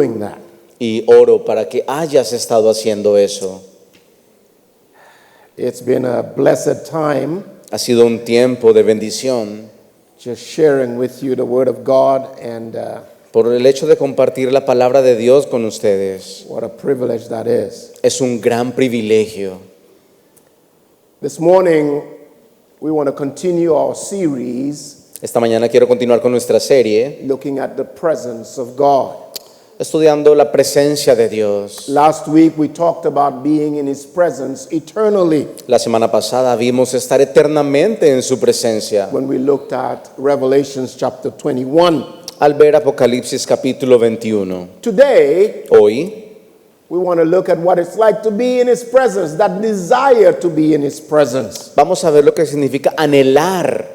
doing that. Y oro para que hayas estado haciendo eso. It's been a blessed time Ha sido un tiempo de bendición just sharing with you the Word of God, and por el hecho de compartir la palabra de Dios con ustedes. what a privilege that is. Es un gran privilegio. This morning, we want to continue our series Esta mañana quiero continuar con nuestra serie looking at the presence of God. estudiando la presencia de Dios. Last week, we talked about being in His presence eternally La semana pasada vimos estar eternamente en su presencia when we looked at Revelations chapter 21. al ver Apocalipsis capítulo 21. Today, Hoy we want to look at what it's like to be in His presence, that desire to be in His presence. vamos a ver lo que significa anhelar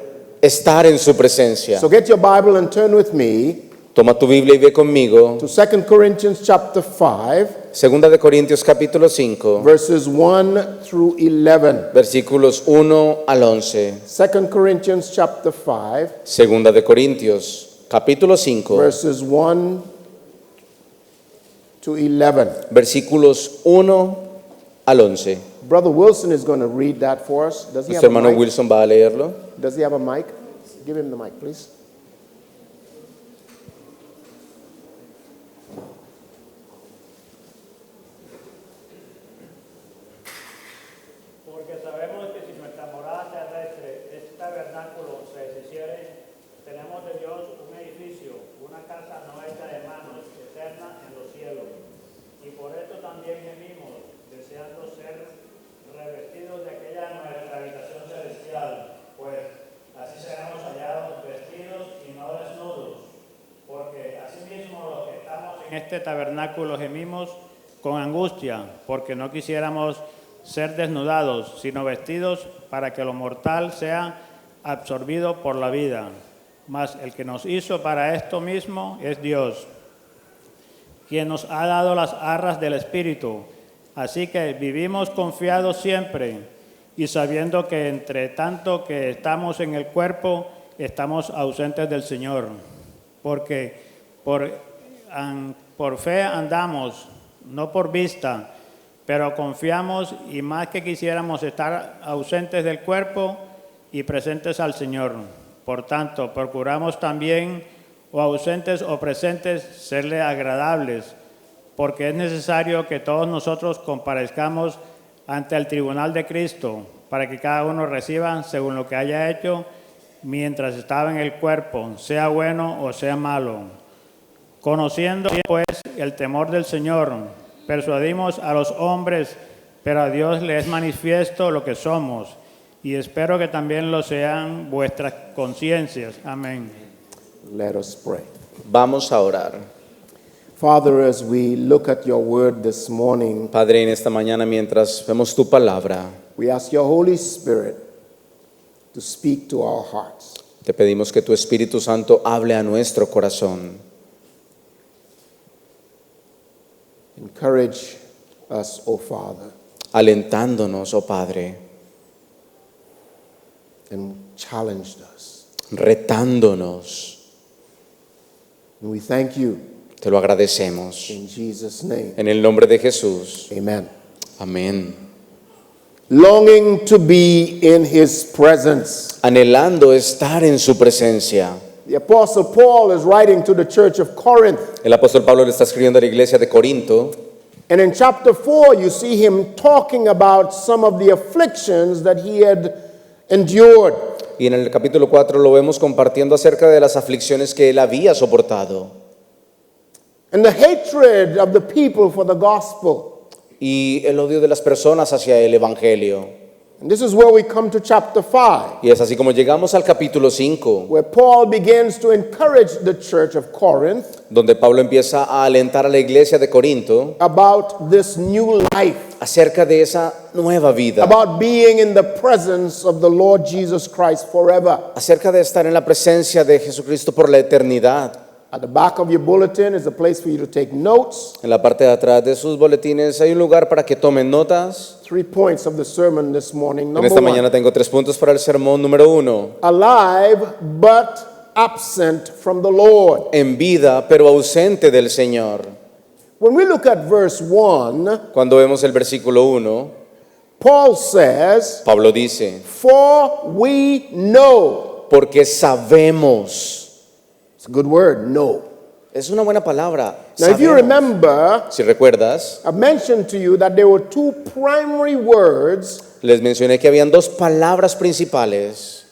estar en su presencia. So get your Bible and turn with me Toma tu Biblia y ve conmigo. to 2 Corinthians chapter 5, Segunda de Corintios capítulo 5, verses 1 through 11. versículos 1 al 11. 2 Corinthians chapter 5, Segunda de Corintios capítulo 5, verses 1 to 11. versículos 1 al 11. Brother Wilson is going to read that for us. Does he have Nuestro a hermano mic? Wilson va a leerlo. Does he have a mic? Give him the mic, please. Porque sabemos que si nuestra morada terrestre, este tabernáculo, se deshiciere, tenemos de Dios un edificio, una casa no hecha de manos, eterna en los cielos. Y por esto también gemimos, deseando ser revestidos de aquella nuestra habitación celestial, pues así seremos hallados vestidos y no desnudos. Porque asimismo los que estamos en este tabernáculo gemimos con angustia, porque no quisiéramos ser desnudados, sino vestidos para que lo mortal sea absorbido por la vida. Mas el que nos hizo para esto mismo es Dios, quien nos ha dado las arras del Espíritu. Así que vivimos confiados siempre y sabiendo que entre tanto que estamos en el cuerpo, estamos ausentes del Señor. Porque por fe andamos, no por vista, pero confiamos y más que quisiéramos estar ausentes del cuerpo y presentes al Señor. Por tanto, procuramos también, o ausentes o presentes, serle agradables, porque es necesario que todos nosotros comparezcamos ante el tribunal de Cristo, para que cada uno reciba según lo que haya hecho mientras estaba en el cuerpo, sea bueno o sea malo. Conociendo pues el temor del Señor, persuadimos a los hombres, pero a Dios le es manifiesto lo que somos, y espero que también lo sean vuestras conciencias. Amén. Let us pray. Vamos a orar. Father, as we look at your word this morning, Padre, en esta mañana mientras vemos tu palabra, we ask your Holy Spirit to speak to our hearts. te pedimos que tu Espíritu Santo hable a nuestro corazón. Encourage us, O Father, Alentándonos, oh Padre, and challenged us. retándonos. And we thank you Te lo agradecemos. in Jesus' name. En el nombre de Jesús. Amen. Amén. Longing to be in His presence. Anhelando estar en su presencia. The Apostle Paul is writing to the church of Corinth. El apóstol Pablo le está escribiendo a la iglesia de Corinto. And in chapter 4, you see him talking about some of the afflictions that he had endured. Y en el capítulo 4 lo vemos compartiendo acerca de las aflicciones que él había soportado. And the hatred of the people for the gospel. Y el odio de las personas hacia el evangelio. And this is where we come to chapter 5, Y es así como llegamos al capítulo 5, where Paul begins to encourage the church of Corinth donde Pablo empieza a alentar a la iglesia de Corinto about this new life, acerca de esa nueva vida, about being in the presence of the Lord Jesus Christ forever. acerca de estar en la presencia de Jesucristo por la eternidad. At the back of your bulletin is a place for you to take notes. En la parte de atrás de sus boletines hay un lugar para que tomen notas. 3 points of the sermon this morning. En Number esta 1, mañana tengo 3 puntos para el sermón. Número 1, alive but absent from the Lord. en vida pero ausente del Señor. When we look at verse 1, Cuando vemos el versículo 1, Paul says, Pablo dice, "For we know." porque sabemos. It's a good word, know. Es una buena palabra. Now, if you Sabemos. remember, Si recuerdas, I've mentioned to you that there were two primary words les mencioné que habían dos palabras principales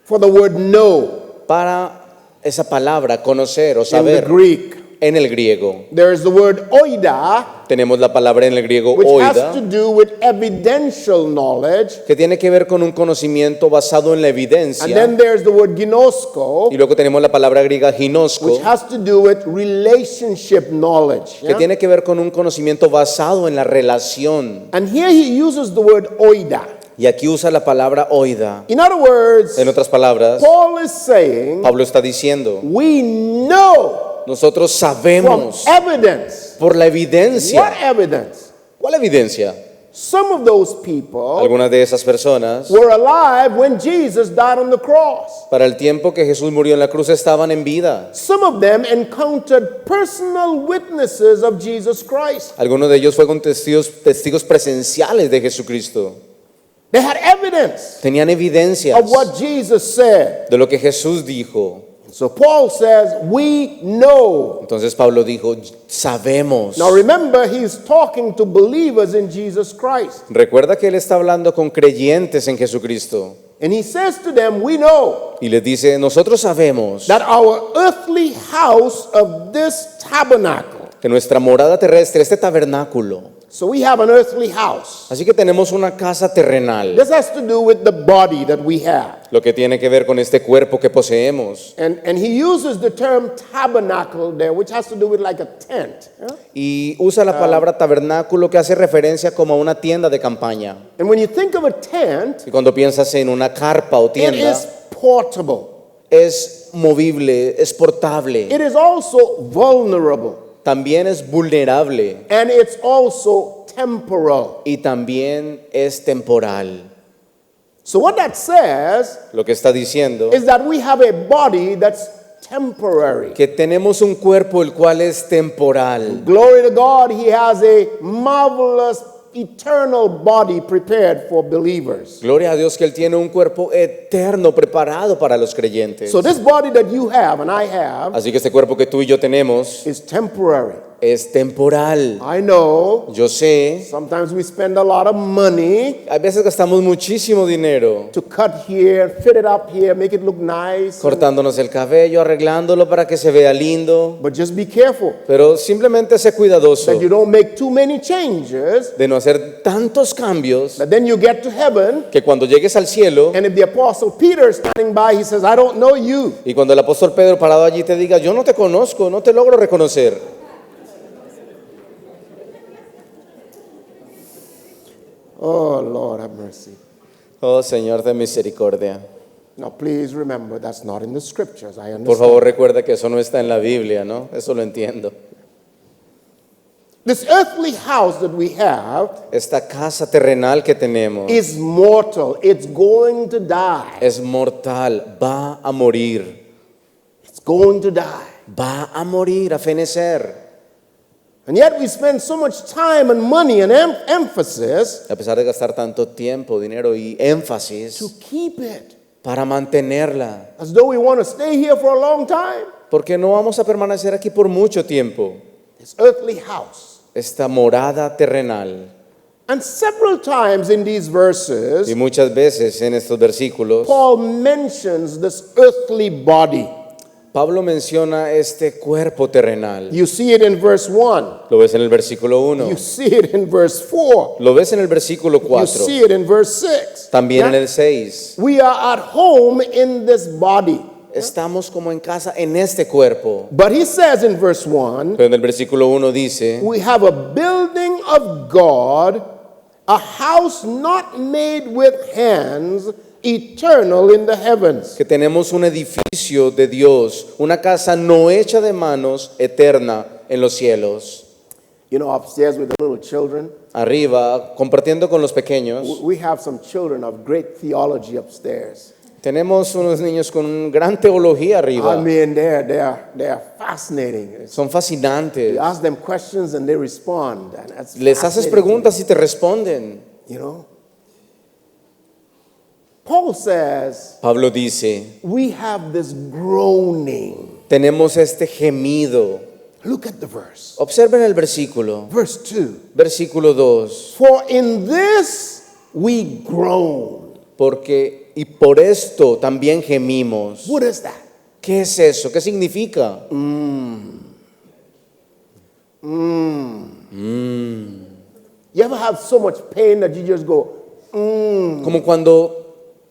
for the word know para esa palabra, conocer o in the saber. Greek. En el griego There is the word oida, tenemos la palabra en el griego which has oida, to do with evidential knowledge. que tiene que ver con un conocimiento basado en la And evidencia. then there's the word ginosko, Y luego tenemos la palabra griega ginosco, which has to do with relationship knowledge. que Yeah? tiene que ver con un conocimiento basado en la relación. And here he uses the word oida. Y aquí usa la palabra oida. In other words, En otras palabras, Paul is saying, Pablo está diciendo, we know nosotros from sabemos evidence. por la What evidencia. evidence? ¿Cuál evidencia? Some of those people Algunas de esas personas, were alive when Jesus died on the cross. para el tiempo que Jesús murió en la cruz, estaban en vida. Some of them encountered personal witnesses of Jesus Christ. Algunos de ellos fueron testigos presenciales de Jesucristo. They had evidence Tenían evidencias of what Jesus said. de lo que Jesús dijo. So Paul says, we know. Entonces Pablo dijo, sabemos. Now remember, he's talking to believers in Jesus Christ. Recuerda que él está hablando con creyentes en Jesucristo. And he says to them, we know Y les dice, nosotros sabemos that our earthly house of this tabernacle. que nuestra morada terrestre, este tabernáculo, So we have an earthly house. así que tenemos una casa terrenal, This has to do with the body that we have. lo que tiene que ver con este cuerpo que poseemos. And he uses the term tabernacle there, which has to do with like a tent. Yeah? Y usa la palabra tabernáculo, que hace referencia como a una tienda de campaña. And when you think of a tent, Y cuando piensas en una carpa o it tienda, is portable. es movible, es portable, It is also vulnerable. también es vulnerable And it's also temporal. y también es temporal. So what that says Lo que está diciendo is that we have a body that's temporary. que tenemos un cuerpo el cual es temporal. Glory to God, he has a marvelous eternal body prepared for believers. Gloria a Dios que Él tiene un cuerpo eterno preparado para los creyentes. So this body that you have and I have Así que este cuerpo que tú y yo tenemos is temporary. es temporal. I know Yo sé, sometimes we spend a lot of money a veces gastamos muchísimo dinero to cut here, fit it up here, make it look nice. cortándonos el cabello, arreglándolo para que se vea lindo. But just be careful Pero simplemente sé cuidadoso that you don't make too many changes, de no hacer tantos cambios that then you get to heaven, que cuando llegues al cielo and if the apostle Peter is standing by, he says, I don't know you. y cuando el apóstol Pedro parado allí te diga, yo no te conozco, no te logro reconocer. Oh, Lord, have mercy. Oh Señor de misericordia. Now, please remember, that's not in the scriptures. I Por understand. favor recuerda que eso no está en la Biblia, ¿no? Eso lo entiendo. This earthly house that we have Esta casa terrenal que tenemos is mortal. It's going to die. es mortal, va a morir, It's going to die. va a morir, a fenecer. And yet we spend so much time and money and emphasis A pesar de gastar tanto tiempo, dinero y to énfasis keep it, para mantenerla, as though we want to stay here for a long time. porque no vamos a permanecer aquí por mucho tiempo. This earthly house. Esta morada terrenal. And several times in these verses, Y muchas veces en estos versículos, Paul mentions this earthly body. Pablo menciona este cuerpo terrenal. You see it in verse 1. Lo ves en el versículo 1, You see it in verse 4. lo ves en el versículo You 4, see it in verse 6. también Yeah? en el 6. We are at home in this body. Estamos como en casa en este cuerpo. But he says in verse 1, Pero en el versículo 1 dice, we have a building of God, a house not made with hands, eternal in the heavens. que tenemos un edificio de Dios, una casa no hecha de manos, eterna en los cielos. You know, upstairs with the little children, Arriba, compartiendo con los pequeños, we have some children of great theology upstairs. Tenemos unos niños con gran teología arriba. I mean, they're fascinating. Son fascinantes. You ask them questions and they respond. And that's Les haces fascinating, preguntas y te responden. you know. Paul says Pablo dice, we have this groaning. tenemos este gemido. Look at the verse. Observen el versículo. Verse 2. Versículo 2. For in this we groan. Porque, y por esto también gemimos. What is that? ¿Qué es eso? ¿Qué significa? You ever have so much pain that you just go, Como cuando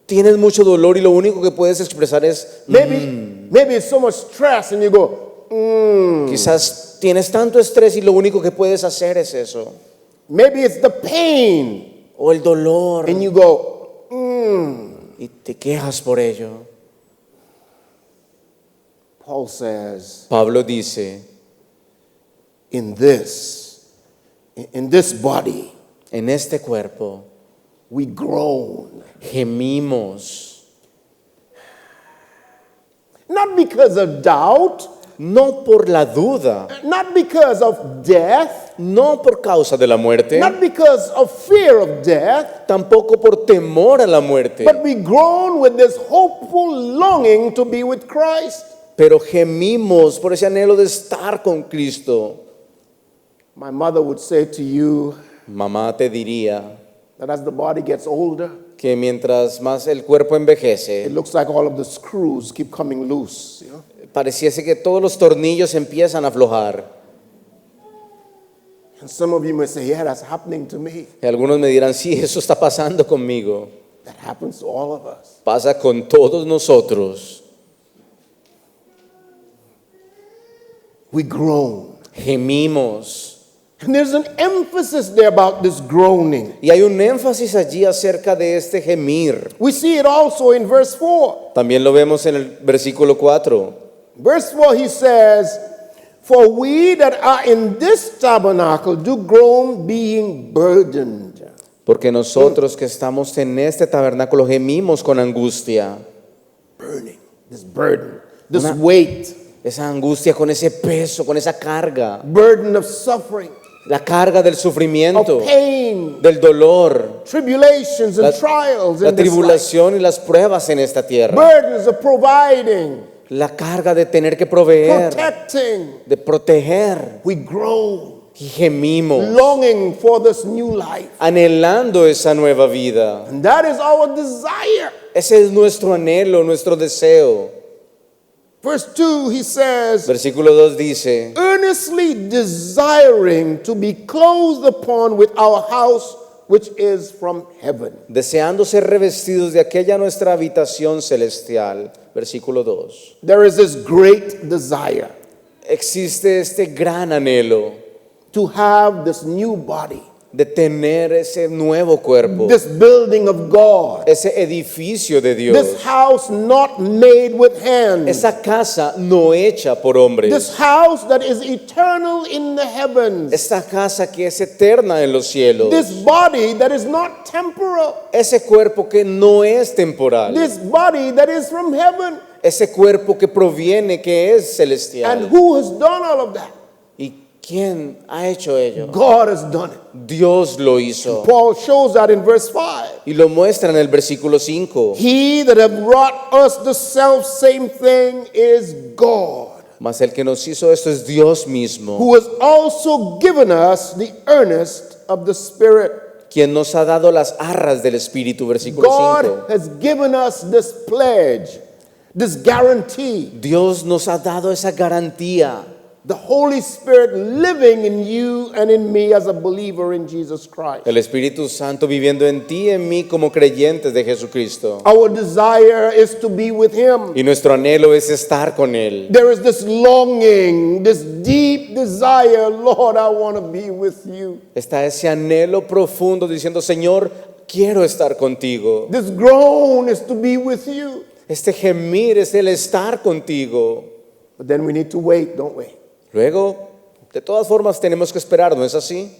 tienes mucho dolor y lo único que puedes expresar es, maybe it's so much stress and you go, quizás tienes tanto estrés y lo único que puedes hacer es eso. maybe it's the pain O el dolor and you go, y te quejas por ello. Paul says, Pablo dice, in this body, en este cuerpo we groan. gemimos, Not because of doubt, no por la duda, not because of death, no por causa de la muerte, not because of fear of death, tampoco por temor a la muerte, but we groan with this hopeful longing to be with Christ. pero gemimos por ese anhelo de estar con Cristo. My mother would say to you Mamá te diría that as the body gets older, que mientras más el cuerpo it envejece, looks like all of the screws keep coming loose. You know? pareciese que todos los tornillos empiezan a aflojar. And some of you may say, yeah, that's happening to me. Y algunos me dirán, sí, eso está pasando conmigo. That happens to all of us. Pasa con todos nosotros. We groan. Gemimos. And there's an emphasis there about this groaning. Y hay un énfasis allí acerca de este gemir. We see it also in verse 4. También lo vemos en el versículo 4. Verse 4, he says, for we that are in this tabernacle do groan, being burdened. Porque nosotros que estamos en este tabernáculo gemimos con angustia. Burning, this burden, this Una- weight, Esa angustia con ese peso, con esa carga. burden of suffering, La carga del of sufrimiento, pain, del dolor, tribulations and trials la in this life. tribulación y las pruebas en esta tierra. Burdens of providing, La carga de tener que proveer, protecting. de proteger. We groan, Y gemimos, longing for this new life. anhelando esa nueva vida. And that is our desire. Ese es nuestro anhelo, nuestro deseo. Verse 2, he says, Versículo 2 dice, earnestly desiring to be clothed upon with our house which is from heaven. deseando ser revestidos de aquella nuestra habitación celestial. Versículo 2. There is this great desire Existe este gran anhelo to have this new body, de tener ese nuevo cuerpo, this building of God, ese edificio de this Dios, house not made with hands, esa casa no hecha por hombres, this house that is eternal in the heavens, esta casa que es eterna en los cielos, this body that is not temporal, ese cuerpo que no es temporal, this body that is from heaven. ese cuerpo que proviene, que es And celestial. who has done all of that? ¿Y quién ha hecho ello? God has done it. Dios lo hizo. Paul shows that in verse 5. Y lo muestra en el versículo 5. He that hath wrought us the self same thing is God, Mas el que nos hizo esto es Dios mismo, who has also given us the earnest of the Spirit. quien nos ha dado las arras del Espíritu. Versículo 5. God has given us this pledge, this guarantee. Dios nos ha dado esa garantía. The Holy Spirit living in you and in me as a believer in Jesus Christ. El Espíritu Santo viviendo en ti y en mí como creyentes de Jesucristo. Our desire is to be with Him. Y nuestro anhelo es estar con Él. There is this longing, this deep desire, Lord, I want to be with you. Está ese anhelo profundo diciendo, Señor, quiero estar contigo. This groan is to be with you. Este gemir es el estar contigo. But then we need to wait, don't we? Luego, de todas formas, tenemos que esperar, ¿no es así?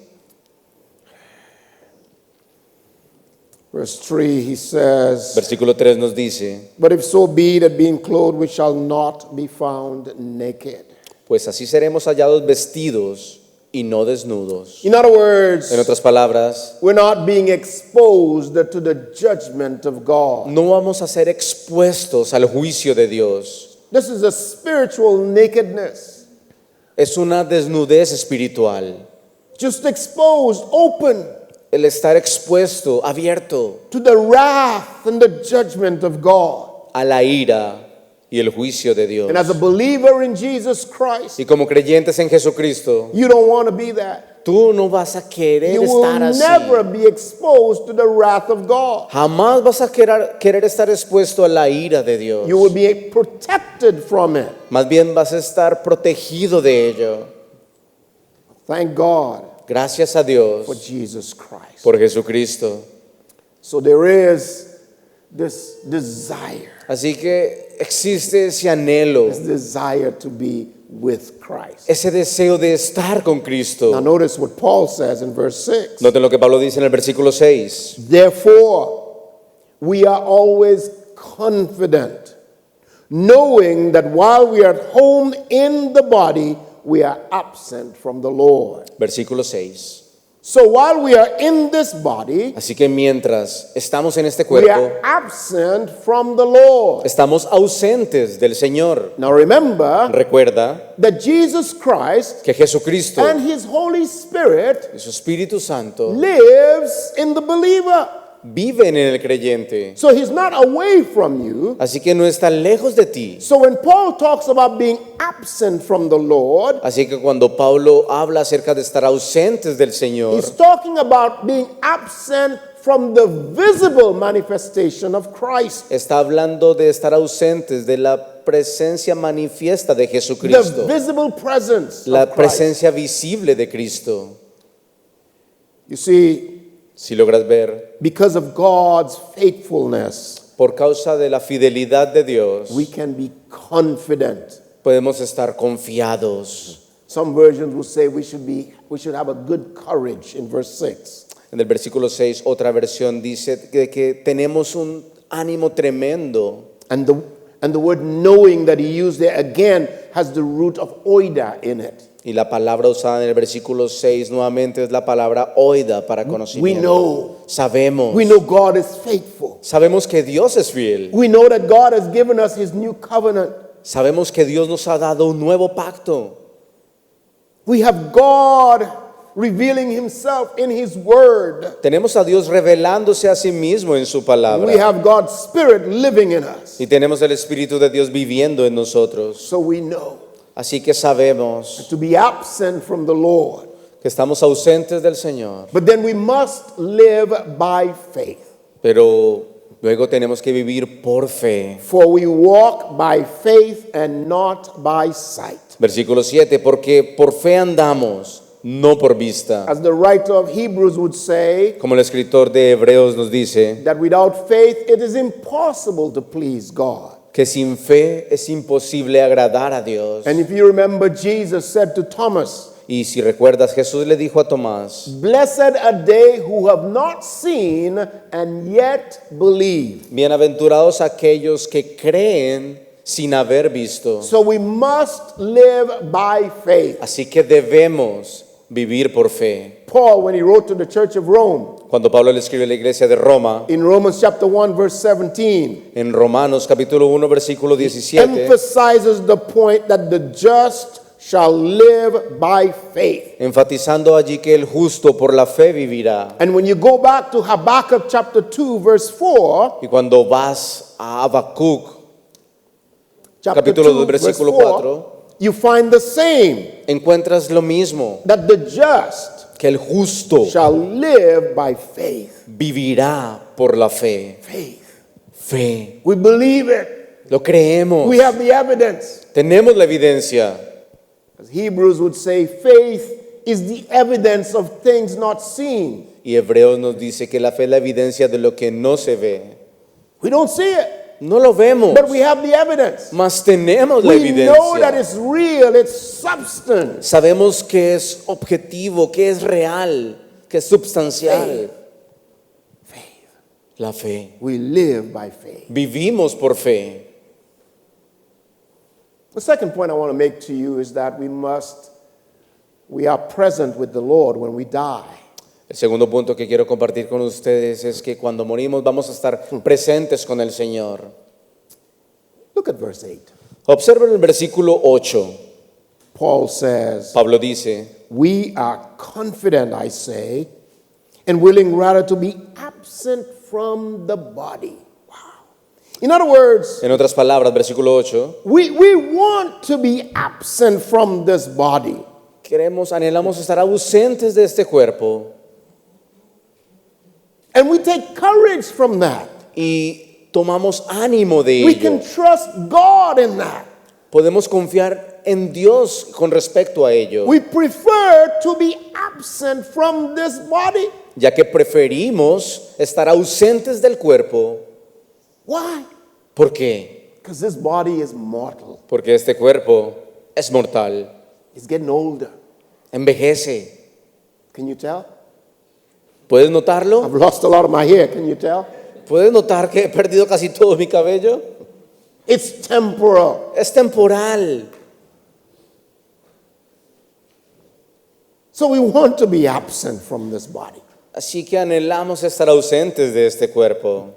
Verse 3, he says, Versículo 3 nos dice, but if so be that being clothed we shall not be found naked. pues así seremos hallados vestidos y no desnudos. In other words, En otras palabras, we're not being exposed to the judgment of God. no vamos a ser expuestos al juicio de Dios. This is a spiritual nakedness. Es una desnudez espiritual. Just exposed, open El estar expuesto, abierto to the wrath and the judgment of God. a la ira y el juicio de Dios. And as a believer in Jesus Christ, Y como creyentes en Jesucristo, you don't want to be that. tú no vas a querer You will estar así. never be exposed to the wrath of God. Jamás vas a querer estar expuesto a la ira de Dios. You will be protected from it. Más bien vas a estar protegido de ello. Thank God Gracias a Dios for Jesus Christ. por Jesucristo. So there is this desire, Así que existe ese anhelo, this desire to be with Christ. ese deseo de estar con Now Cristo. notice what Paul says in verse 6. Noten lo que Pablo dice en el versículo 6. Therefore, we are always confident, knowing that while we are at home in the body, we are absent from the Lord. Versículo 6. So while we are in this body, Así que mientras estamos en este we cuerpo, are absent from the Lord. estamos ausentes del Señor. Now remember Recuerda that Jesus Christ que Jesucristo and His Holy Spirit y su Espíritu Santo lives in the believer. viven en el creyente. So He's not away from you. Así que no está lejos de ti. So when Paul talks about being absent from the Lord, Así que cuando Pablo habla acerca de estar ausentes del Señor, he's talking about being absent from the visible manifestation of Christ. está hablando de estar ausentes de la presencia manifiesta de The Jesucristo, visible presence la of Christ. presencia visible de Cristo. You see, Si logras ver, because of God's faithfulness, por causa de la fidelidad de Dios, we can be confident. podemos estar confiados. Some versions will say we should have a good courage in verse 6. En el versículo 6, otra versión dice que tenemos un ánimo tremendo. And the word knowing that he used there again has the root of oida in it. Y la palabra usada en el versículo 6 nuevamente es la palabra oida para We conocimiento. know. Sabemos. We know God is faithful. Sabemos que Dios es fiel. We know that God has given us his new covenant. Sabemos que Dios nos ha dado un nuevo pacto. We have God revealing himself in his word. Tenemos a Dios revelándose a sí mismo en su We palabra. have God's spirit living in us. Y tenemos el Espíritu de Dios viviendo en nosotros. So we know Así que sabemos to be absent from the Lord. que estamos ausentes del Señor. But then we must live by faith. Pero luego tenemos que vivir por fe. For we walk by faith and not by sight. Versículo 7, porque por fe andamos, no por vista. As the writer of Hebrews would say, Como el escritor de Hebreos nos dice, that without faith it is impossible to please God. que sin fe es imposible agradar a Dios. And if you remember, Jesus said to Thomas, Y si recuerdas, Jesús le dijo a Tomás, blessed are they who have not seen and yet believe. bienaventurados aquellos que creen sin haber visto. So we must live by faith. Así que debemos vivir por fe. Paul, when he wrote to the church of Rome, Cuando Pablo le escribe a la iglesia de Roma, in Romans chapter 1 verse 17, en Romanos capítulo 1 versículo 17, emphasizes the point that the just shall live by faith. enfatizando allí que el justo por la fe vivirá. And when you go back to Habakkuk chapter 2 verse 4, Y cuando vas a Habacuc, chapter capítulo 2 2 verse versículo 4, 4, you find the same, encuentras lo mismo, that the just que el justo shall live by faith. vivirá por la fe. Faith. Fe. We believe it. Lo creemos. We have the evidence. Tenemos la evidencia. As Hebrews would say, faith is the evidence of things not seen. Y Hebreos nos dice que la fe es la evidencia de lo que no se ve. We don't see it, No lo vemos, but we have the evidence. mas tenemos la We know that evidencia. it's real, it's substance. Sabemos que es objetivo, que es real, que es substancial. Faith. La fe. We live by faith. Vivimos por fe. The second point I want to make to you is that we are present with the Lord when we die. El segundo punto que quiero compartir con ustedes es que cuando morimos vamos a estar presentes con el Señor. Look at verse 8. Observen el versículo 8. Paul says, Pablo dice, we are confident, I say, and willing rather to be absent from the body. Wow. In other words, en otras palabras, versículo 8, we want to be absent from this body. anhelamos estar ausentes de este cuerpo And we take courage from that. y tomamos ánimo de We ello. can trust God in that. Podemos confiar en Dios con respecto a ello, We prefer to be absent from this body. ya que preferimos estar ausentes del cuerpo. Why? ¿Por qué? Because this body is mortal. Porque este cuerpo es mortal, It's getting older. envejece. Can you tell? ¿Puedes notarlo? I've lost a lot of my hair. Can you tell? ¿Puedes notar que he perdido casi todo mi cabello? It's temporal. Es temporal. So we want to be absent from this body. Así que anhelamos estar ausentes de este cuerpo.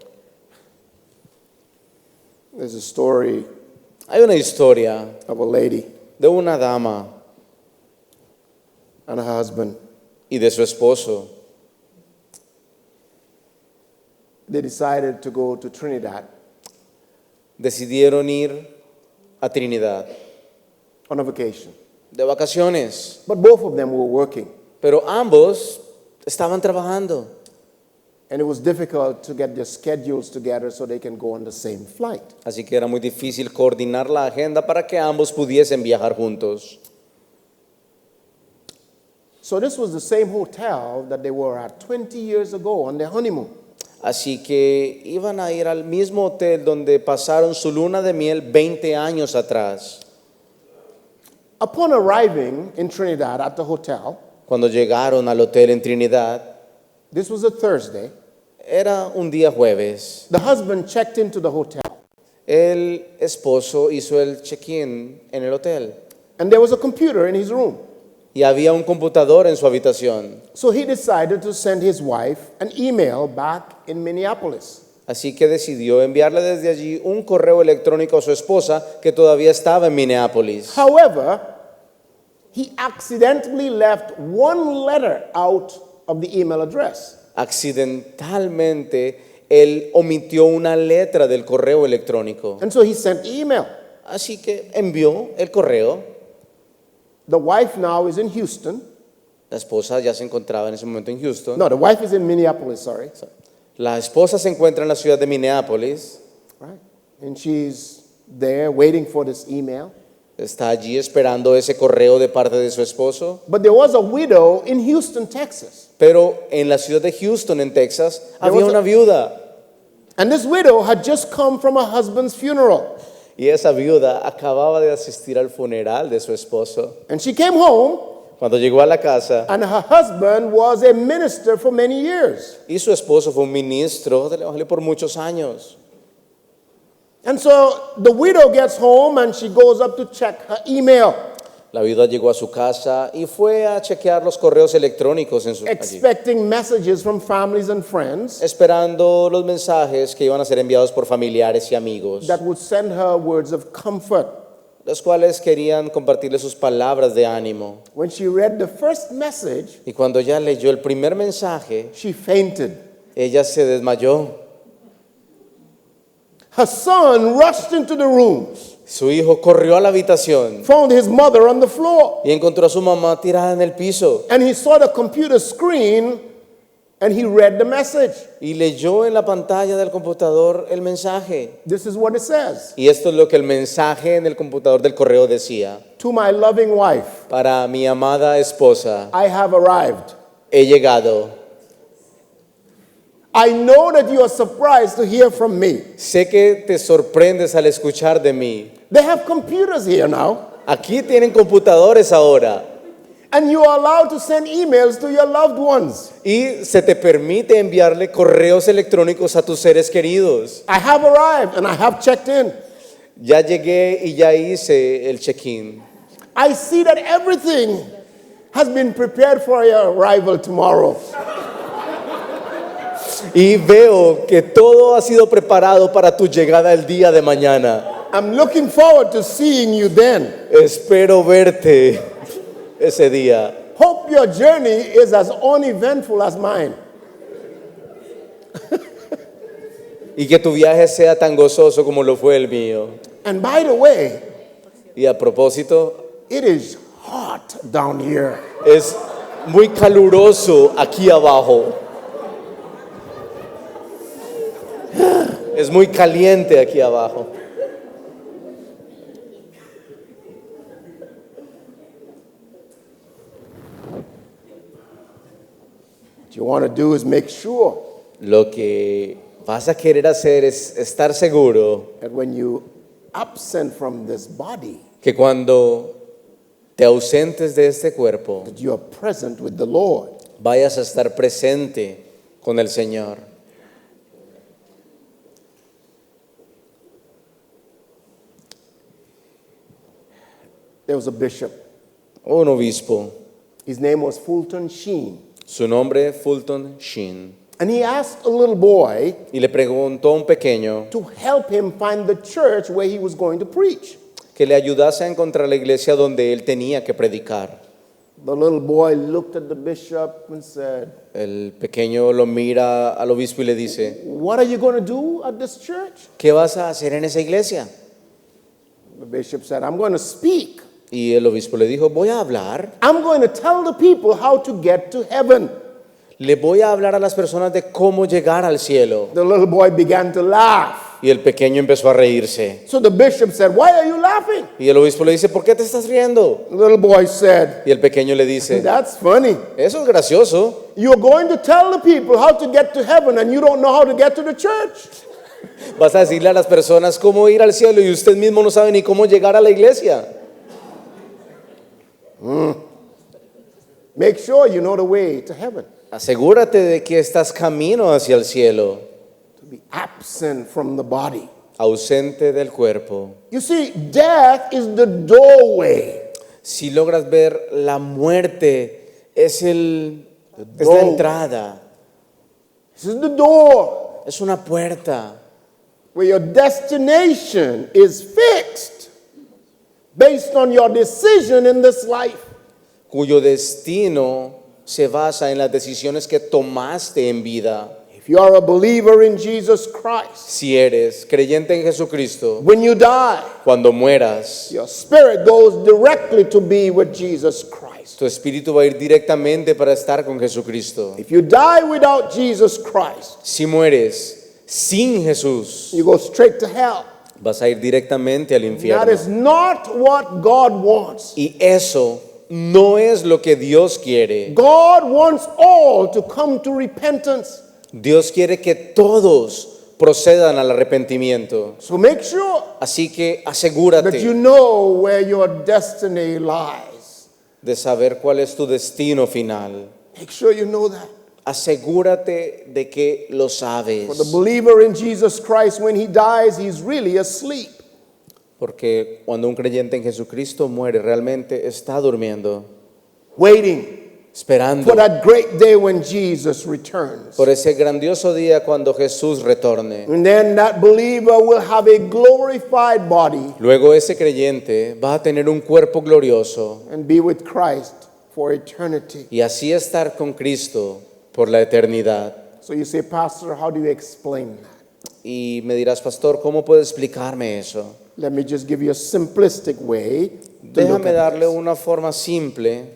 There's a story Hay una historia of a lady de una dama and her husband. y de su esposo. They decided to go to Trinidad Decidieron ir a Trinidad on a vacation. de vacaciones, But both of them were working, pero ambos estaban trabajando and it was difficult to get their schedules together so they can go on the same flight. así que era muy difícil coordinar la agenda para que ambos pudiesen viajar juntos. So this was the same hotel that they were at 20 years ago on their honeymoon. Así que iban a ir al mismo hotel donde pasaron su luna de miel 20 años atrás. Upon arriving in Trinidad at the hotel, Cuando llegaron al hotel en Trinidad, this was a Thursday, era un día jueves. the husband checked into the hotel, El esposo hizo el check-in en el hotel and there was a computer in his room. y había un computador en su habitación. So he decided to send his wife an email back in Minneapolis. Así que decidió enviarle desde allí un correo electrónico a su esposa que todavía estaba en Minneapolis. However, he accidentally left one letter out of the email address. Accidentalmente, él omitió una letra del correo electrónico. And so he sent the email. Así que envió el correo. The wife now is in Houston. La esposa ya se encontraba en ese momento en Houston. No, the wife is in Minneapolis, sorry. La esposa se encuentra en la ciudad de Minneapolis. Right. And she's there waiting for this email. Está allí esperando ese correo de parte de su esposo. But there was a widow in Houston, Texas. Pero en la ciudad de Houston, en Texas, había was a- una viuda. And this widow had just come from her husband's funeral. Y esa viuda acababa de asistir al funeral de su esposo. And she came home, Cuando llegó a la casa, and her husband was a minister for many years. y su esposo fue un ministro del evangelio por muchos años. And so the widow gets home and she goes up to check her email, La viuda llegó a su casa y fue a chequear los correos electrónicos en allí, expecting messages from families and friends esperando los mensajes que iban a ser enviados por familiares y amigos, that would send her words of comfort. los cuales querían compartirle sus palabras de ánimo. When she read the first message, Y cuando ella leyó el primer mensaje, she fainted. ella se desmayó. Her son rushed into the room, Su hijo corrió a la habitación found his mother on the floor, y encontró a su mamá tirada en el piso and he saw the computer screen and he read the message. y leyó en la pantalla del computador el mensaje. This is what it says. Y esto es lo que el mensaje en el computador del correo decía: To my loving wife, para mi amada esposa, I have arrived. he llegado. I know that you are surprised to hear from me. Sé que te sorprendes al escuchar de mí. They have computers here now, Aquí tienen computadores ahora. And you are allowed to send emails to your loved ones. Y se te permite enviarle correos electrónicos a tus seres queridos. I have arrived and I have checked in. Ya llegué y ya hice el check-in. I see that everything has been prepared for your arrival tomorrow. Y veo que todo ha sido preparado para tu llegada el día de mañana. I'm looking forward to seeing you then. Espero verte ese día. Hope your journey is as uneventful as mine. Y que tu viaje sea tan gozoso como lo fue el mío. And by the way, Y a propósito, it is hot down here. es muy caluroso aquí abajo. Es muy caliente aquí abajo. What you want to do is make sure Lo que vas a querer hacer es estar seguro that when you absent from this body, que cuando te ausentes de este cuerpo, that you are present with the Lord. vayas a estar presente con el Señor. There was a bishop. Un obispo, His name was Fulton Sheen. su nombre Fulton Sheen, And he asked a little boy y le preguntó a un pequeño to help him find the church where he was going to preach. que le ayudase a encontrar la iglesia donde él tenía que predicar. The little boy looked at the bishop and said, El pequeño lo mira al obispo y le dice, "What are you going to do at this church?" ¿qué vas a hacer en esa iglesia? The bishop said, "I'm going to speak. Y el obispo le dijo, voy a hablar, I'm going to tell the people how to get to heaven." le voy a hablar a las personas de cómo llegar al cielo. The little boy began to laugh. Y el pequeño empezó a reírse. So the bishop said, "Why are you laughing?" Y el obispo le dice, ¿por qué te estás riendo? The little boy said, Y el pequeño le dice, "That's funny. eso es gracioso. You're going to tell the people how to get to heaven and you don't know how to get to the church." Vas a decirle a las personas cómo ir al cielo y usted mismo no sabe ni cómo llegar a la iglesia. Make sure you know the way to heaven. Asegúrate de que estás camino hacia el cielo, To be absent from the body. ausente del cuerpo. You see, death is the doorway. Si logras ver, la muerte es la door. entrada, This is the door es una puerta where your destination is fixed based on your decision in this life. cuyo destino se basa en las decisiones que tomaste en vida. If you are a believer in Jesus Christ, Si eres creyente en Jesucristo, when you die, cuando mueras, your spirit goes directly to be with Jesus Christ. tu espíritu va a ir directamente para estar con Jesucristo. If you die without Jesus Christ, Si mueres sin Jesús, you go straight to hell. vas a ir directamente al That infierno. is not what God wants. Y eso no es lo que Dios quiere. God wants all to come to repentance. Dios quiere que todos procedan al arrepentimiento. So make sure Así que that you asegúrate know where your destiny lies. de saber cuál es tu destino final. Make sure you know that. Asegúrate de que lo For the sabes. believer in Jesus Christ, when he dies, he's really asleep. Porque cuando un creyente en Jesucristo muere, realmente está durmiendo, Waiting esperando for that great day when Jesus returns. por ese grandioso día cuando Jesús retorne. And then that believer will have a glorified body Luego ese creyente va a tener un cuerpo glorioso and be with Christ for eternity. y así estar con Cristo por la eternidad. So you say, "Pastor, how do you explain that?" Y me dirás, pastor, ¿cómo puede explicarme eso? Let me just give you a simplistic way to look Déjame at darle this. una forma simple.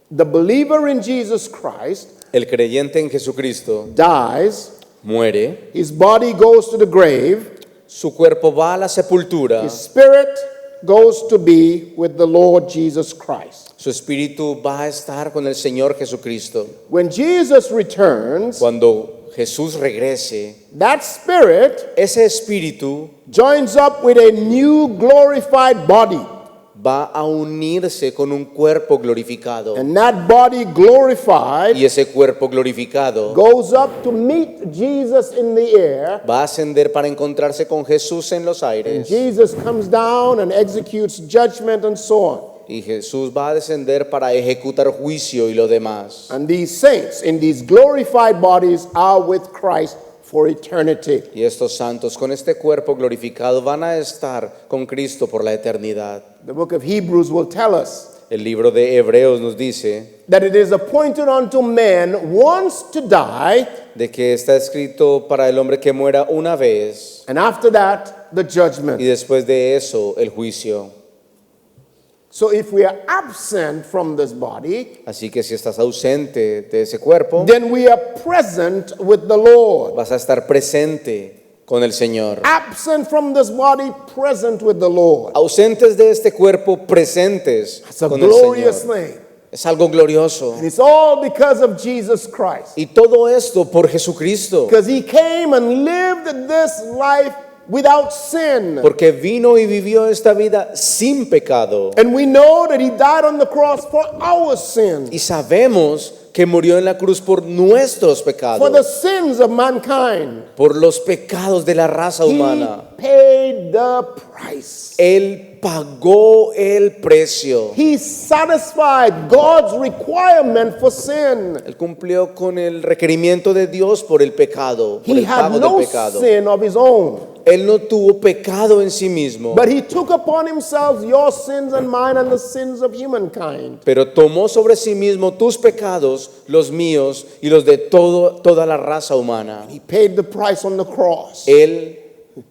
The believer in Jesus Christ El creyente en Jesucristo dies, muere, his body goes to the grave, su cuerpo va a la sepultura, his spirit goes to be with the Lord Jesus Christ. su espíritu va a estar con el Señor Jesucristo. When Jesus returns, Cuando Jesús regrese, that spirit ese espíritu joins up with a new glorified body. va a unirse con un cuerpo glorificado. And that body glorified Y ese cuerpo glorificado goes up to meet Jesus in the air. va a ascender para encontrarse con Jesús en los And aires. Jesus comes down and executes judgment and so on. Y Jesús va a descender para ejecutar juicio y lo demás. And these saints in these glorified bodies are with Christ for eternity. Y estos santos con este cuerpo glorificado van a estar con Cristo por la eternidad. The book of Hebrews will tell us El libro de Hebreos nos dice that it is appointed unto man once to die, de que está escrito para el hombre que muera una vez and after that, the y judgment. después de eso el juicio. So if we are absent from this body, Así que si estás ausente de ese cuerpo, then we are present with the Lord. vas a estar presente con el Señor. Absent from this body, present with the Lord. Ausentes de este cuerpo, presentes It's a con el glorious Señor. thing. Es algo glorioso. And it's all because of Jesus Christ. Y todo esto por Jesucristo. Because he came and lived this life without sin. Porque vino y vivió esta vida sin pecado. And we know that he died on the cross for our sins, Y sabemos que murió en la cruz por nuestros for the pecados, sins of mankind. por los pecados de la raza He humana. paid the price. Él pagó el precio. He satisfied God's requirement for sin. Él cumplió con el requerimiento de Dios por el pecado, por He el had pago no del pecado. sin of his own. Él no tuvo pecado en sí mismo, But he took upon himself your sins and mine and the sins of humankind. pero tomó sobre sí mismo tus pecados, los míos y los de toda la raza humana. He paid the price on the cross. Él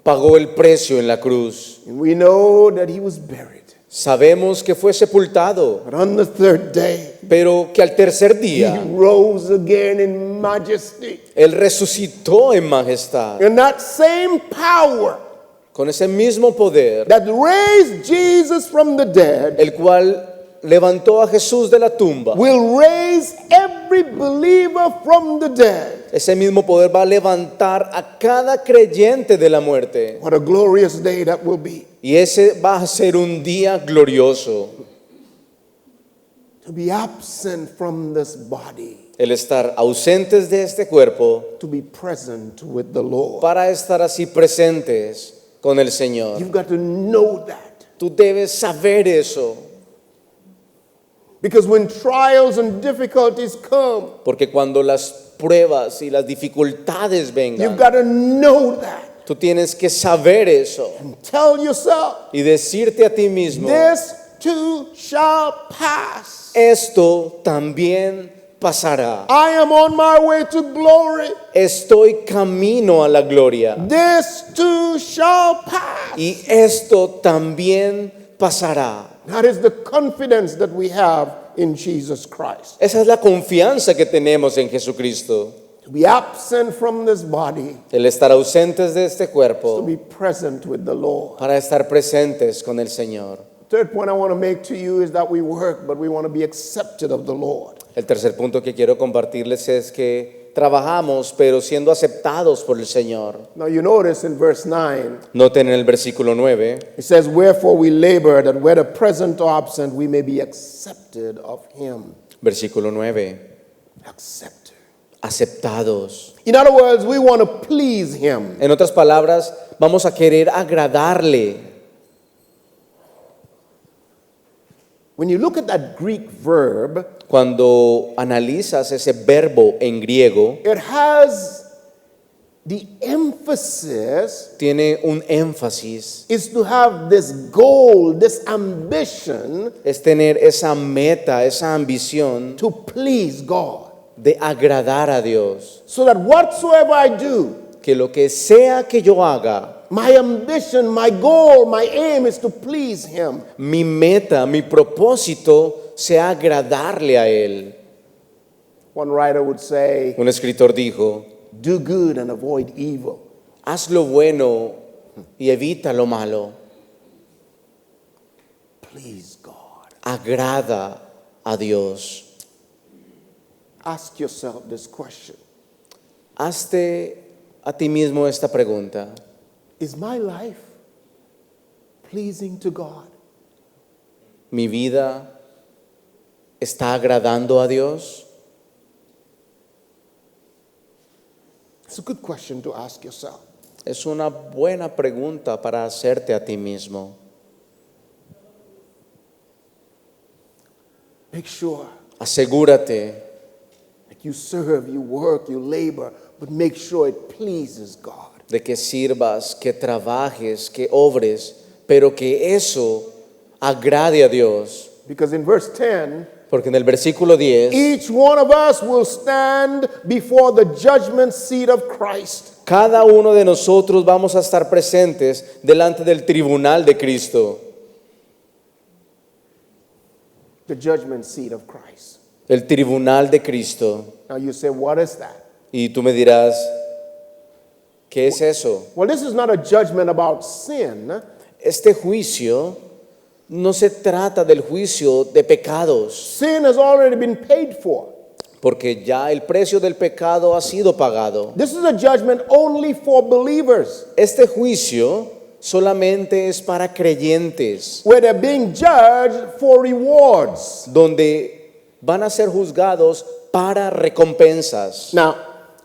pagó el precio en la cruz. And we know that he was buried. Sabemos que fue sepultado, But on the third day, pero que al tercer he día rose again in majesty. Él resucitó en majestad. And that same power Con ese mismo poder, that raised Jesus from the dead el cual levantó a Jesús de la tumba, will raise every believer from the dead. ese mismo poder va a levantar a cada creyente de la muerte. What a glorious day that will be. Y ese va a ser un día glorioso. To be absent from this body, El estar ausentes de este cuerpo to be present with the Lord. para estar así presentes con el Señor. You've got to know that. Tú debes saber eso, Because when trials and difficulties come, porque cuando las pruebas y las dificultades you've vengan, got to know that. tú tienes que saber eso Tell yourself, y decirte a ti mismo, this too shall pass. esto también pasará. I am on my way to glory. Estoy camino a la gloria This too shall pass. y esto también pasará. That is the confidence that we have in Jesus Christ. Esa es la confianza que tenemos en Jesucristo. To be absent from this body, El estar ausentes de este to cuerpo be present with the Lord. para estar presentes con el Señor. Third point I want to make to you is that we work, but we want to be accepted of the Lord. El tercer punto que quiero compartirles es que trabajamos, pero siendo aceptados por el Señor. Now you notice in verse 9, Noten en el versículo 9, it says, wherefore we labor that whether present or absent, we may be accepted of him. versículo 9, Accepted. aceptados. In other words, we want to please him. En otras palabras, vamos a querer agradarle. When you look at that Greek verb, Cuando analizas ese verbo en griego, it has the emphasis tiene un énfasis, is to have this goal, this ambition es tener esa meta, esa ambición to please God. de agradar a Dios. So that whatsoever I do, Que lo que sea que yo haga, my ambition, my goal, my aim is to please him. mi meta, mi propósito sea agradarle a Él. One writer would say, Un escritor dijo, do good and avoid evil. haz lo bueno y evita lo malo. Please God. Agrada a Dios. Ask yourself this question. Hazte a ti mismo esta pregunta. Is my life pleasing to God? ¿Mi vida está agradando a Dios? It's a good question to ask yourself. Es una buena pregunta para hacerte a ti mismo. Make sure Asegúrate that you serve, you work, you labor, but make sure it pleases God. de que sirvas, que trabajes, que obres, pero que eso agrade a Dios. Because in verse 10, Porque en el versículo 10, each one of us will stand before the judgment seat of Christ. cada uno de nosotros vamos a estar presentes delante del tribunal de Cristo, The judgment seat of Christ. el tribunal de Cristo. Now you say, what is that? Y tú me dirás, ¿qué es eso? Well, this is not a judgment about sin. Este juicio no se trata del juicio de pecados, Sin has already been paid for. porque ya el precio del pecado ha sido pagado. This is a judgment only for believers, Este juicio solamente es para creyentes, where they're being judged for rewards. donde van a ser juzgados para recompensas. Now,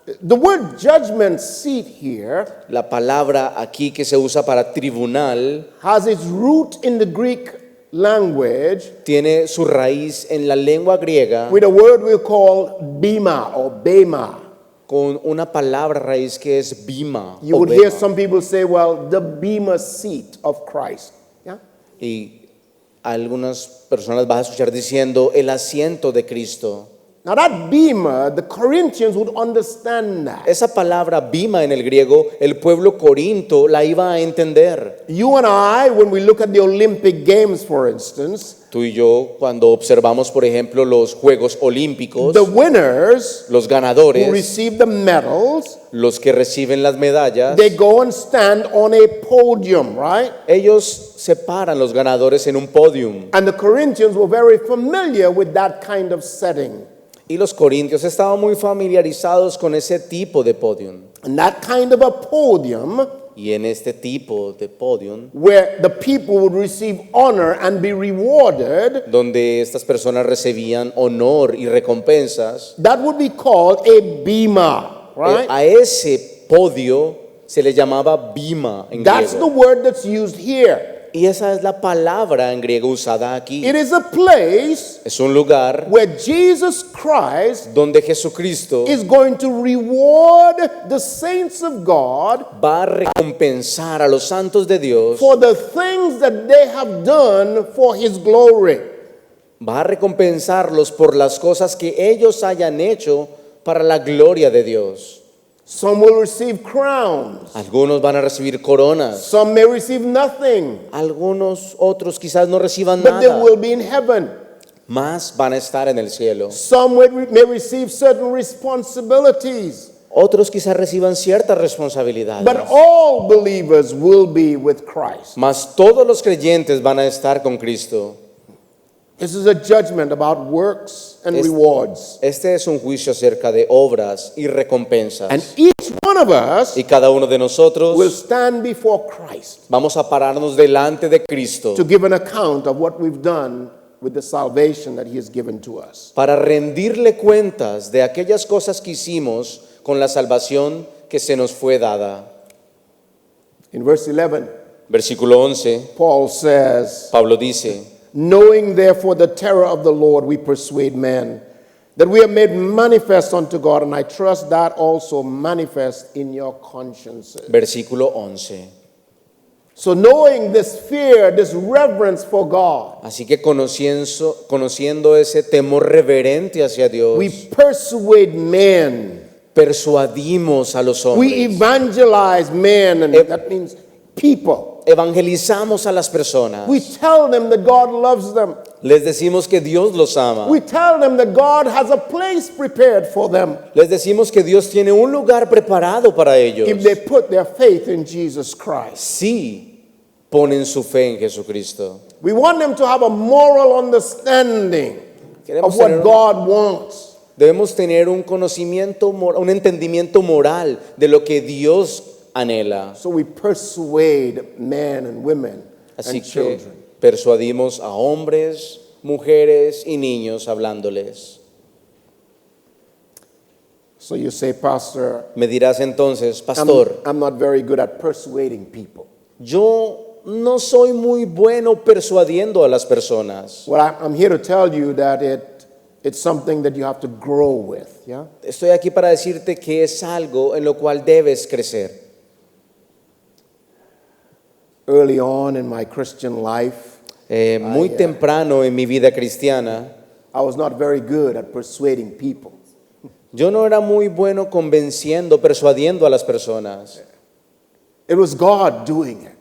the word judgment seat here La palabra aquí que se usa para tribunal has its root in the Greek language tiene su raíz en la lengua griega with a word we'll call bema or bema. con una palabra raíz que es bima. You o would bema. hear some people say, well, the bema seat of Christ. Yeah? Y algunas personas vas a escuchar diciendo el asiento de Cristo. Now that bema, the Corinthians would understand that. Esa palabra bima en el griego, el pueblo corinto la iba a entender. You and I, when we look at the Olympic Games, for instance, Tú y yo, cuando observamos, por ejemplo, los Juegos Olímpicos, the winners los who ganadores, receive the medals, los que reciben las medallas, they go and stand on a podium, right? ellos separan los ganadores en un podium. And the Corinthians were very familiar with that kind of setting. Y los corintios estaban muy familiarizados con ese tipo de podium. And that kind of a podium Y en este tipo de podium, where the people would receive honor and be rewarded, donde estas personas recibían honor y recompensas, that would be called a bema, right? a ese podio se le llamaba bima en That's the griego. word that's used here. Y esa es la palabra en griego usada aquí. It is a place Es un lugar where Jesus Christ donde Jesucristo is going to reward the saints of God va a recompensar a los santos de Dios, for the things that they have done for His glory. va a recompensarlos por las cosas que ellos hayan hecho para la gloria de Dios. Some will receive crowns. Algunos van a recibir coronas, Some may receive nothing, algunos otros quizás no reciban but they nada, will be in heaven. más van a estar en el cielo. Some may receive certain responsibilities, Otros quizás reciban ciertas but responsabilidades, all believers will be with Christ. mas todos los creyentes van a estar con Cristo. This is a judgment about works and Es- rewards. Este es un juicio acerca de obras y recompensas. And each one of us Y cada uno de nosotros will stand before Christ vamos a pararnos delante de Cristo to give an account of what we've done with the salvation that He has given to us. para rendirle cuentas de aquellas cosas que hicimos con la salvación que se nos fue dada. In verse 11, Versículo 11, Paul says, Pablo dice, knowing therefore the terror of the Lord, we persuade men, that we are made manifest unto God, and I trust that also manifest in your consciences. versículo 11. So knowing this fear, this reverence for God, Así que conociendo ese temor reverente hacia Dios, we persuade men, persuadimos a los we hombres, evangelize men, and Ev- that means people. evangelizamos a las personas, We tell them that God loves them. les decimos que Dios los ama, We tell them that God has a place prepared for them les decimos que Dios tiene un lugar preparado para ellos. if they put their faith in Jesus Christ. Sí ponen su fe en Jesucristo. We want them to have a moral understanding Queremos of what tener- God wants. Debemos tener un conocimiento, un entendimiento moral de lo que Dios anhela. So we persuade men and women Así and que children. Persuadimos a hombres, mujeres y niños hablándoles. So you say, Pastor, Me dirás entonces, pastor, I'm not very good at persuading people. yo no soy muy bueno persuadiendo a las personas. Well, I'm here to tell you that it's something that you have to grow with, yeah? Estoy aquí para decirte que es algo en lo cual debes crecer. Early on in my Christian life, Muy temprano en mi vida cristiana, I was not very good at persuading people. yo no era muy bueno convenciendo, persuadiendo a las personas. It was God doing it.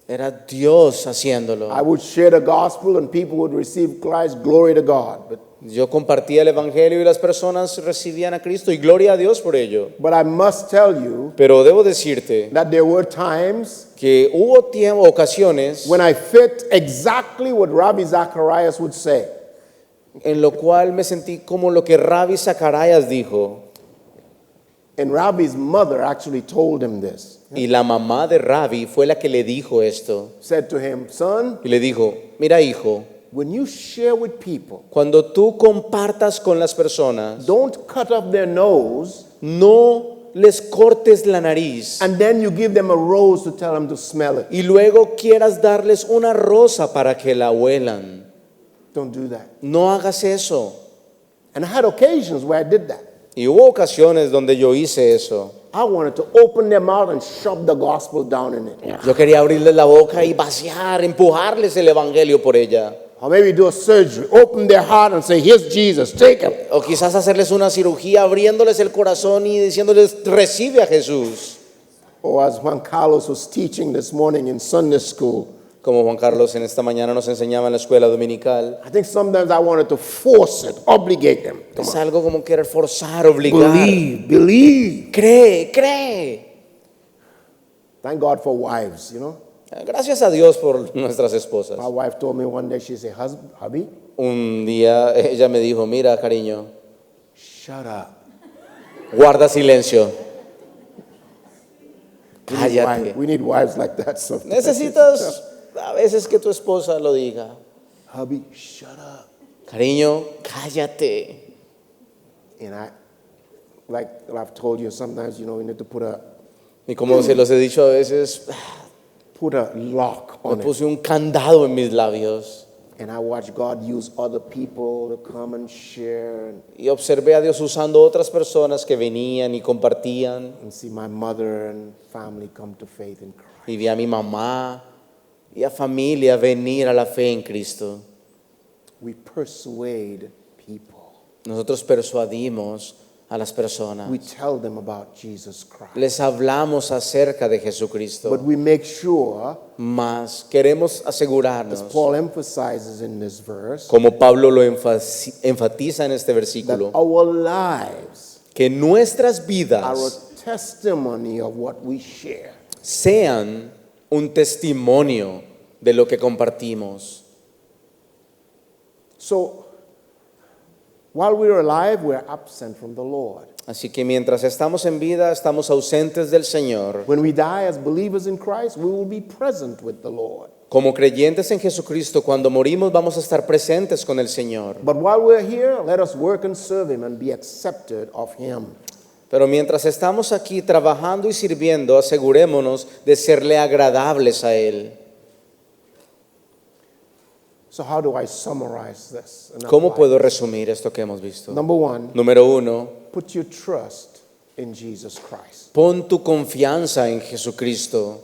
Era Dios haciéndolo. I would share the gospel and people would receive Christ, glory to God. Yo compartía el evangelio y las personas recibían a Cristo y gloria a Dios por ello. But I must tell you Pero debo decirte that there were times que hubo ocasiones when I fit exactly what Rabbi Zacharias would say. en lo cual me sentí como lo que Rabbi Zacarías dijo. And Rabbi's mother actually told him this. Y la mamá de Rabbi fue la que le dijo esto. Said to him, son, Y le dijo, mira hijo, when you share with people, cuando tú compartas con las personas, don't cut off their nose no les cortes la nariz and then you give them a rose to tell them to smell it. y luego quieras darles una rosa para que la huelan. Don't do that. No hagas eso. And I had occasions where I did that. Y hubo ocasiones donde yo hice eso. I wanted to open their mouth and shove the gospel down in it. Yo quería abrirles la boca y vaciar, empujarles el evangelio por ella. Or maybe do a surgery, open their heart and say, here's Jesus, take him. O quizás hacerles una cirugía abriéndoles el corazón y diciéndoles, recibe a Jesús. Or as Juan Carlos was teaching this morning in Sunday school, Como Juan Carlos en esta mañana nos enseñaba en la escuela dominical. I think sometimes I wanted to force it, obligate them. Come Es on. algo como querer forzar, obligar. Believe. Cree. Thank God for wives, you know. Gracias a Dios por nuestras esposas. My wife told me one day, she said, hubby, Un día ella me dijo, mira cariño, shut up. guarda silencio. We need Cállate. we need wives like that sometimes. Necesitas a veces que tu esposa lo diga. Hubby, shut up. Cariño, cállate. And like I've told you, sometimes, you know, you need to Y como se los he dicho a veces, put a lock me on it. puse un candado en mis labios. And I watch God use other people to come and share Y observé a Dios usando otras personas que venían y compartían. and see my mother and family come to faith in Christ. Y vi a mi mamá y a familia venir a la fe en Cristo. We persuade people. Nosotros persuadimos a las personas. We tell them about Jesus Christ. Les hablamos acerca de Jesucristo. But we make sure, Mas queremos as asegurarnos, Paul emphasizes in this verse, como Pablo lo enfatiza en este that versículo, our lives que nuestras are vidas a testimony of what we share. sean un testimonio de lo que compartimos. So, while we're alive, we're absent from the Lord. Así que mientras estamos en vida, estamos ausentes del Señor. When we die as believers in Christ, we will be present with the Lord. Como creyentes en Jesucristo, cuando morimos vamos a estar presentes con el Señor. But while we're here, let us work and serve Him and be accepted of Him. Pero mientras estamos aquí trabajando y sirviendo, asegurémonos de serle agradables a Él. So how do I summarize this? and ¿Cómo apply puedo it? resumir esto que hemos visto? Number one, Número 1, put your trust in Jesus Christ. pon tu confianza en Jesucristo.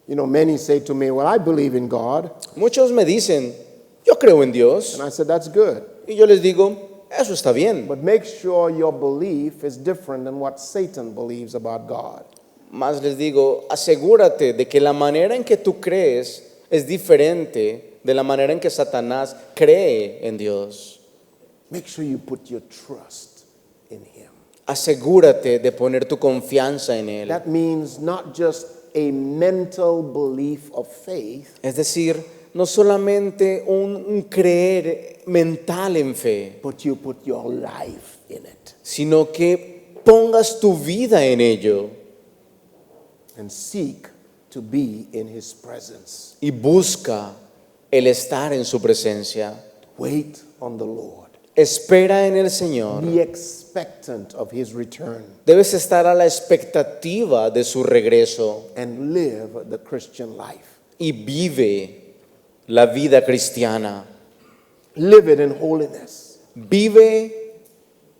You know, many say to me, well, I believe in God. Muchos me dicen, yo creo en Dios. And I said, that's good. Y yo les digo, eso está bien. But make sure your belief is different than what Satan believes about God. Más les digo, asegúrate de que la manera en que tú crees es diferente de la manera en que Satanás cree en Dios. Make sure you put your trust in Him. Asegúrate de poner tu confianza en Él. That means not just a mental belief of faith, Es decir, no solamente un creer mental en fe, but you put your life in it sino que pongas tu vida en ello and seek to be in his presence. y busca el estar en su presencia. Wait on the Lord. Espera en el Señor. Be expectant of his return Debes estar a la expectativa de su regreso and live the Christian life. y vive la vida cristiana. Live it in holiness Vive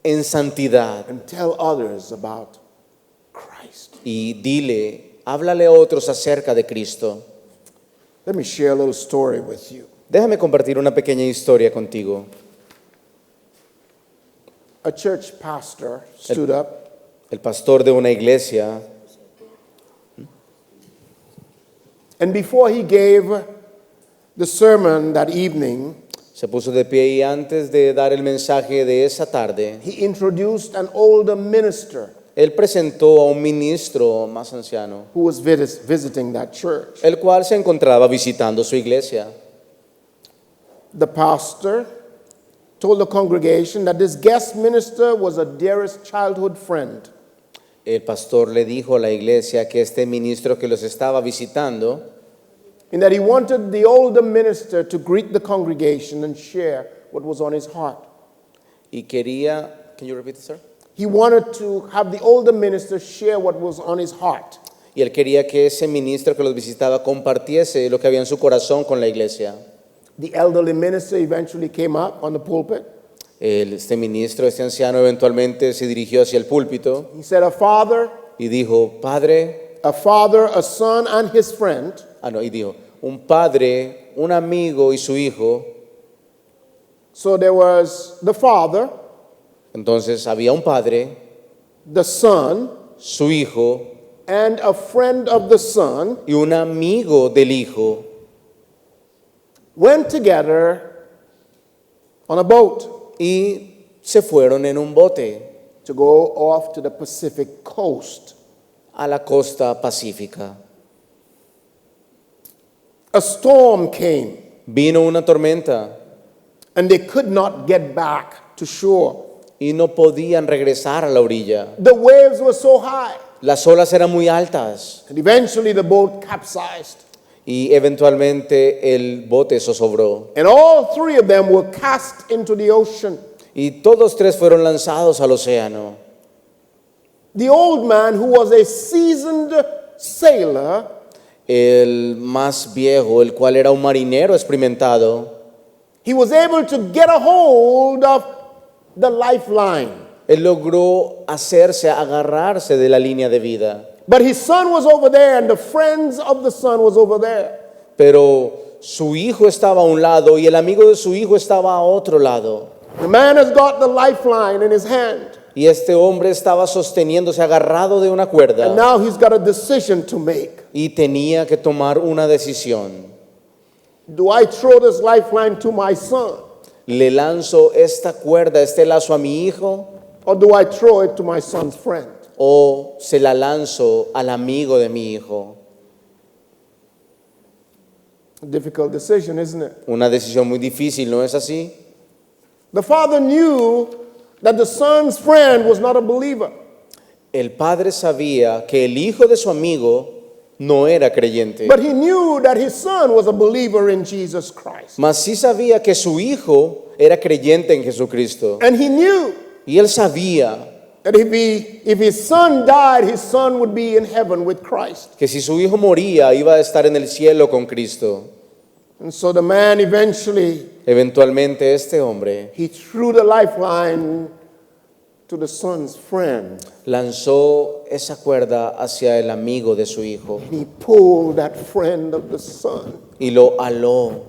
en santidad and tell others about Christ. y háblale a otros acerca de Cristo. Let me share a little story with you. Déjame compartir una pequeña historia contigo. A church pastor stood up El pastor de una iglesia, and before he gave the sermon that evening, se puso de pie y antes de dar el mensaje de esa tarde, he introduced an older minister él presentó a un ministro más anciano, who was visiting that church. el cual se encontraba visitando su iglesia. The pastor told the congregation that this guest minister was a dearest childhood friend. El pastor le dijo a la iglesia que este ministro que los estaba visitando, In that he wanted the older minister to greet the congregation and share what was on his heart. y quería, can you repeat it, sir? He wanted to have the older minister share what was on his heart. Y él quería que ese ministro que los visitaba compartiese lo que había en su corazón con la iglesia. The elderly minister eventually came up on the pulpit. Este ministro, este anciano, eventualmente se dirigió hacia el púlpito He said, a father, y dijo, a son, and his friend y dijo, un padre, un amigo y su hijo. So there was the father, Entonces había un padre, the son, su hijo and a friend of the son y un amigo del hijo went together on a boat y se fueron en un bote to go off to the Pacific coast. a la costa pacífica. A storm came, Vino una tormenta and they could not get back to shore. y no podían regresar a la orilla. The waves were so high, Las olas eran muy altas and eventually the boat capsized. y eventualmente el bote zozobró. And all three of them were cast into the ocean. Y todos tres fueron lanzados al océano. The old man, who was a seasoned sailor, El más viejo, el cual era un marinero experimentado, he was able to get a hold of the lifeline. él logró agarrarse de la línea de vida. But his son was over there, and the friends of the son was over there. Pero su hijo estaba a un lado y el amigo de su hijo estaba a otro lado. The man has got the lifeline in his hand, Y este hombre estaba sosteniéndose agarrado de una and cuerda now he's got a decision to make. y tenía que tomar una decisión. Do I throw this lifeline to my son, ¿Le lanzo esta cuerda, este lazo a mi hijo or do I throw it to my son's friend? o se la lanzo al amigo de mi hijo? A difficult decision, isn't it? Una decisión muy difícil, ¿no es así? The father knew that the son's friend was not a believer. El padre sabía que el hijo de su amigo no era creyente, But he knew that his son was a believer in Jesus Christ. mas sí sabía que su hijo era creyente en Jesucristo. And he knew Y él sabía that if his son died, his son would be in heaven with Christ. que si su hijo moría iba a estar en el cielo con Cristo. And so the man Eventualmente este hombre he threw the lifeline to the son's friend. lanzó esa cuerda hacia el amigo de su hijo He pulled that friend of the son. y lo aló.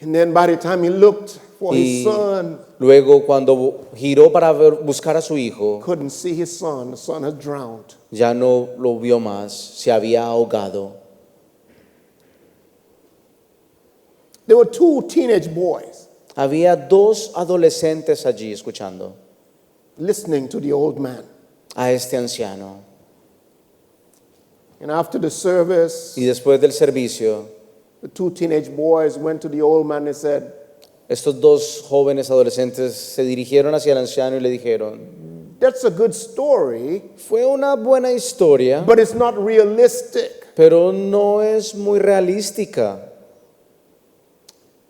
And then by the time he looked for his Y son, luego cuando giró para buscar a su hijo, couldn't see his son. The son had drowned. ya no lo vio más, se había ahogado. There were two teenage boys Había dos adolescentes allí escuchando listening to the old man. a este anciano. And after the service, Y después del servicio, the two teenage boys went to the old man and said, estos dos jóvenes adolescentes se dirigieron hacia el anciano y le dijeron, That's a good story, Fue una buena historia, but it's not realistic. pero no es muy realística.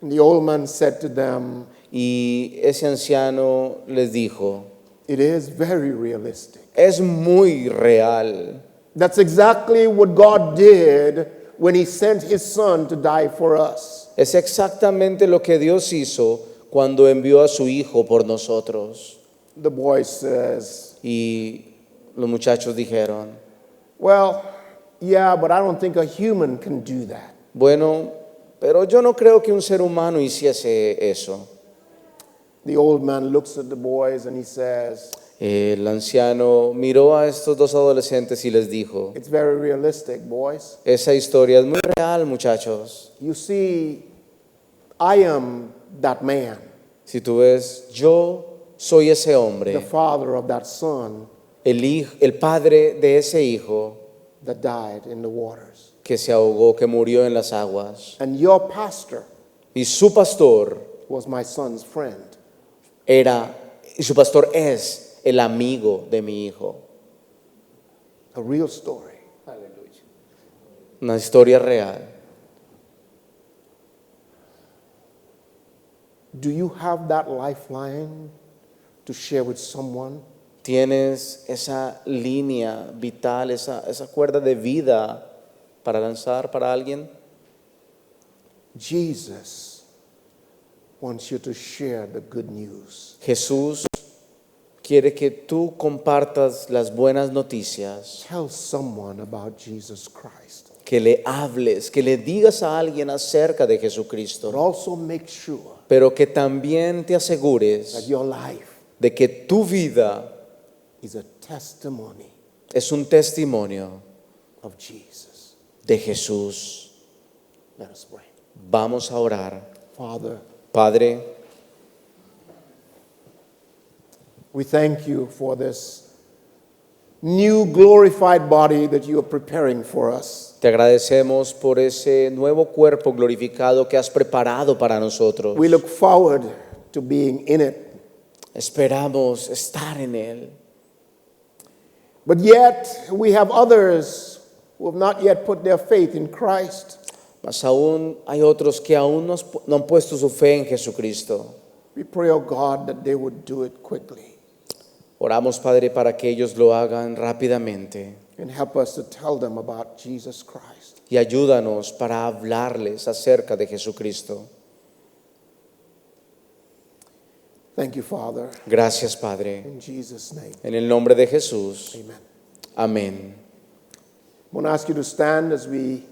And the old man said to them, Y ese anciano les dijo, it is very realistic. es muy real. That's exactly what God did when he sent his son to die for us. Es exactamente lo que Dios hizo cuando envió a su Hijo por nosotros. The boy says, Y los muchachos dijeron, well, yeah, but I don't think a human can do that. bueno, pero yo no creo que un ser humano hiciese eso. The old man looks at the boys and he says, El anciano miró a estos dos adolescentes y les dijo, it's very realistic, boys. esa historia es muy real, muchachos. You see, I am that man, Si tú ves, yo soy ese the hombre, father of that son el padre de ese hijo that died in the waters. que se ahogó, que murió en las aguas. And your pastor Y su pastor was my son's friend. y su pastor es el amigo de mi hijo. A real story. Una historia real. Do you have that lifeline to share with someone? ¿Tienes esa línea vital, esa cuerda de vida para lanzar para alguien? Jesus wants you to share the good news. Jesús quiere que tú compartas las buenas noticias, Tell someone about Jesus Christ. que le hables, que le digas a alguien acerca de But Jesucristo, also make sure pero que también te that asegures your life de que tu vida is a testimony es un testimonio of Jesus. de Jesús. Let us pray. Vamos a orar. Father, Padre, we thank you for this new glorified body that you are preparing for us. te agradecemos por ese nuevo cuerpo glorificado que has preparado para nosotros. We look forward to being in it. Esperamos estar en él. But yet, we have others who have not yet put their faith in Christ. Mas aún hay otros que aún no han puesto su fe en Jesucristo. We pray, oh God, that they would do it quickly Oramos, Padre, para que ellos lo hagan rápidamente. and help us to tell them about Jesus Christ. Y ayúdanos para hablarles acerca de Jesucristo. Thank you, Father. Gracias, Padre. In Jesus' name, En el nombre de Jesús. amen. Amén. I want to ask you to stand as we